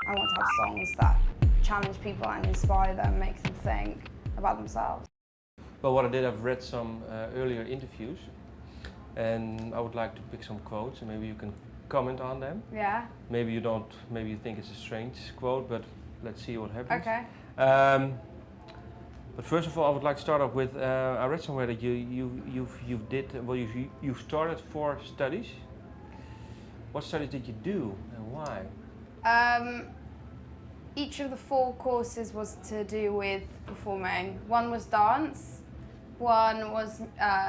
I want to have songs that challenge people and inspire them, make them think about themselves. Well, what I did, I've read some earlier interviews, and I would like to pick some quotes, and maybe you can comment on them. Yeah. Maybe you don't. Maybe you think it's a strange quote, but let's see what happens. Okay. But first of all, I would like to start off with I read somewhere that you've started 4 studies. What studies did you do and why? Each of the 4 courses was to do with performing. One was dance, one was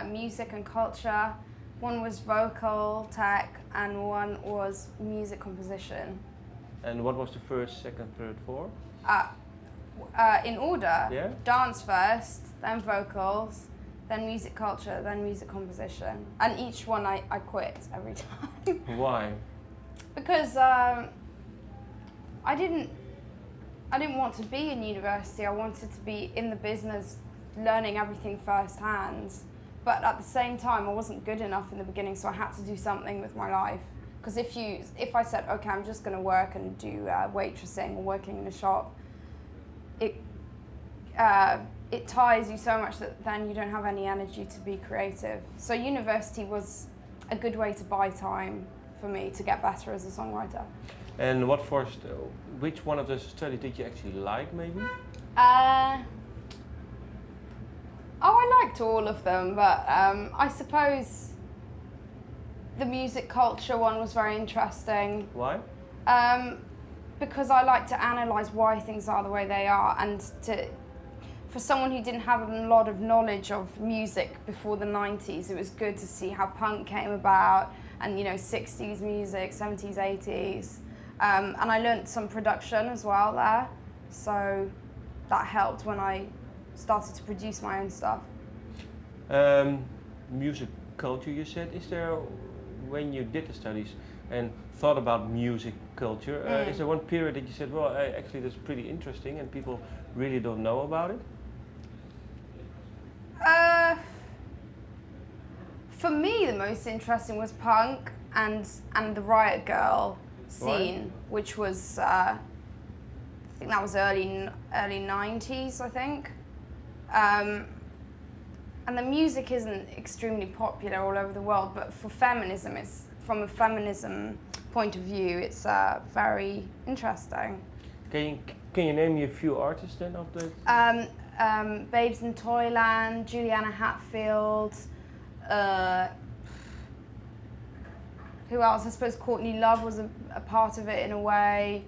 music and culture, one was vocal tech, and one was music composition. And what was the first, second, third, 4? In order, yeah? Dance first, then vocals, then music culture, then music composition. And each one I quit every time. Why? Because I didn't want to be in university. I wanted to be in the business, learning everything firsthand. But at the same time, I wasn't good enough in the beginning, so I had to do something with my life. Because if I said, okay, I'm just going to work and do waitressing or working in a shop, it ties you so much that then you don't have any energy to be creative. So university was a good way to buy time for me to get better as a songwriter. And which one of the studies did you actually like, maybe? I liked all of them, but I suppose the music culture one was very interesting. Why? Because I like to analyse why things are the way they are, and for someone who didn't have a lot of knowledge of music before the 90s, it was good to see how punk came about, and 60s music, 70s, 80s. And I learnt some production as well there, so that helped when I started to produce my own stuff. Music culture, you said. Is there, when you did the studies and thought about music culture, is there one period that you said, well, actually that's pretty interesting and people really don't know about it? For me, the most interesting was punk and the riot girl scene. Why? Which was, I think that was early 90s, I think. And the music isn't extremely popular all over the world, but for feminism, from a feminism point of view, it's very interesting. Can you name me a few artists then of the? Babes in Toyland, Juliana Hatfield. Who else? I suppose Courtney Love was a part of it in a way.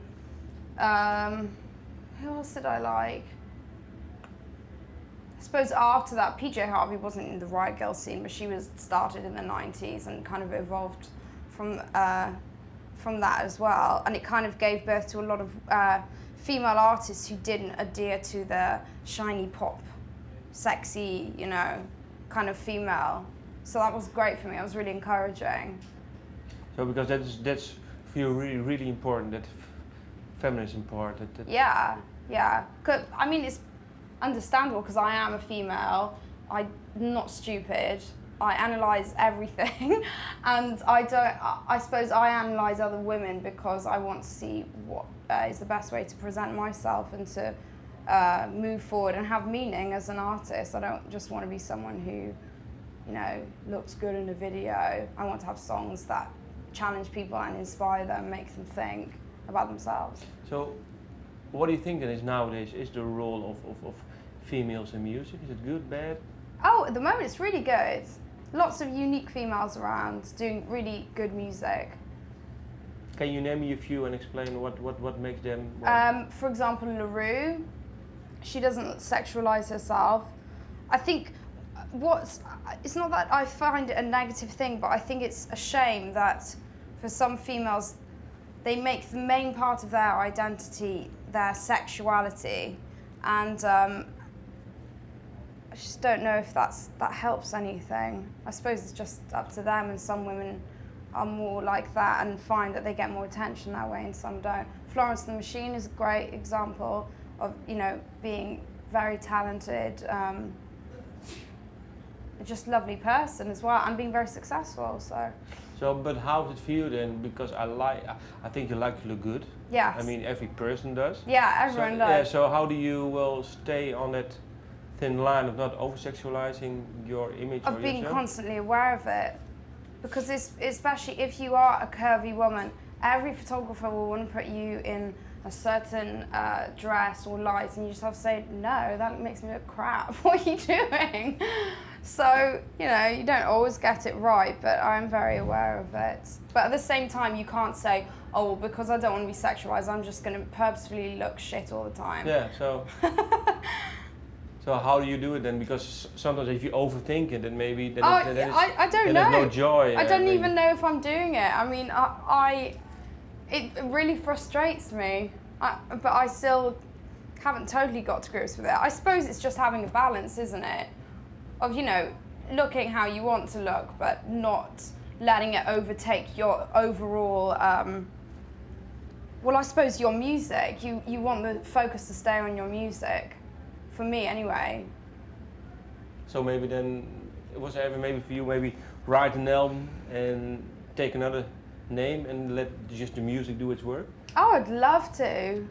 Who else did I like? I suppose after that, PJ Harvey wasn't in the riot girl scene, but she was started in the 90s and kind of evolved from that as well. And it kind of gave birth to a lot of female artists who didn't adhere to the shiny pop, sexy, kind of female. So that was great for me. It was really encouraging. So because that's for you really, really important, that feminism part. Yeah. I mean, it's understandable because I am a female. I'm not stupid. I analyse everything, and I suppose I analyse other women because I want to see what is the best way to present myself and to move forward and have meaning as an artist. I don't just want to be someone who, looks good in a video. I want to have songs that challenge people and inspire them, make them think about themselves. So, what do you think then is nowadays is the role of females in music? Is it good, bad? Oh, at the moment it's really good. Lots of unique females around doing really good music. Can you name me a few and explain what makes them? For example, LaRue. She doesn't sexualize herself. I think it's not that I find it a negative thing, but I think it's a shame that for some females, they make the main part of their identity their sexuality, and I just don't know if that helps anything. I suppose it's just up to them, and some women are more like that and find that they get more attention that way, and some don't. Florence the Machine is a great example of being very talented, just lovely person as well, and being very successful. So So, but how does it feel then? Because I think you like to look good. Yes. I mean, every person does. Yeah, everyone does. Yeah, so how do you stay on that thin line of not over-sexualizing your image or Of being yourself? constantly aware of it. Because especially if you are a curvy woman, every photographer will want to put you in a certain dress or light, and you just have to say, no, that makes me look crap. What are you doing? So, you know, you don't always get it right, but I'm very aware of it. But at the same time, you can't say, oh, well, because I don't want to be sexualized, I'm just going to purposefully look shit all the time. Yeah, so... So how do you do it then? Because sometimes if you overthink it, then maybe... Then I don't know. There's no joy. I don't even know if I'm doing it. I mean, it really frustrates me, but I still haven't totally got to grips with it. I suppose it's just having a balance, isn't it? Of, you know, looking how you want to look, but not letting it overtake your overall, well, I suppose your music. You want the focus to stay on your music, for me anyway. So maybe then, was there ever maybe for you, maybe write an album and take another name and let just the music do its work? Oh, I'd love to.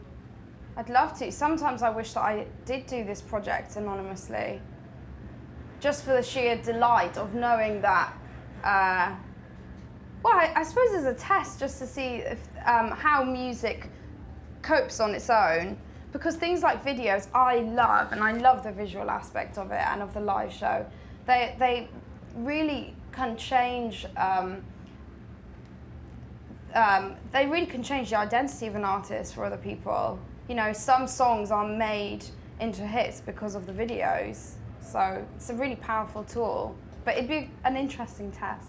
I'd love to. Sometimes I wish that I did do this project anonymously, just for the sheer delight of knowing that, well, I suppose as a test, just to see if, how music copes on its own. Because things like videos, I love, and I love the visual aspect of it and of the live show. They really can change. They really can change the identity of an artist for other people. You know, some songs are made into hits because of the videos. So it's a really powerful tool, but it'd be an interesting test.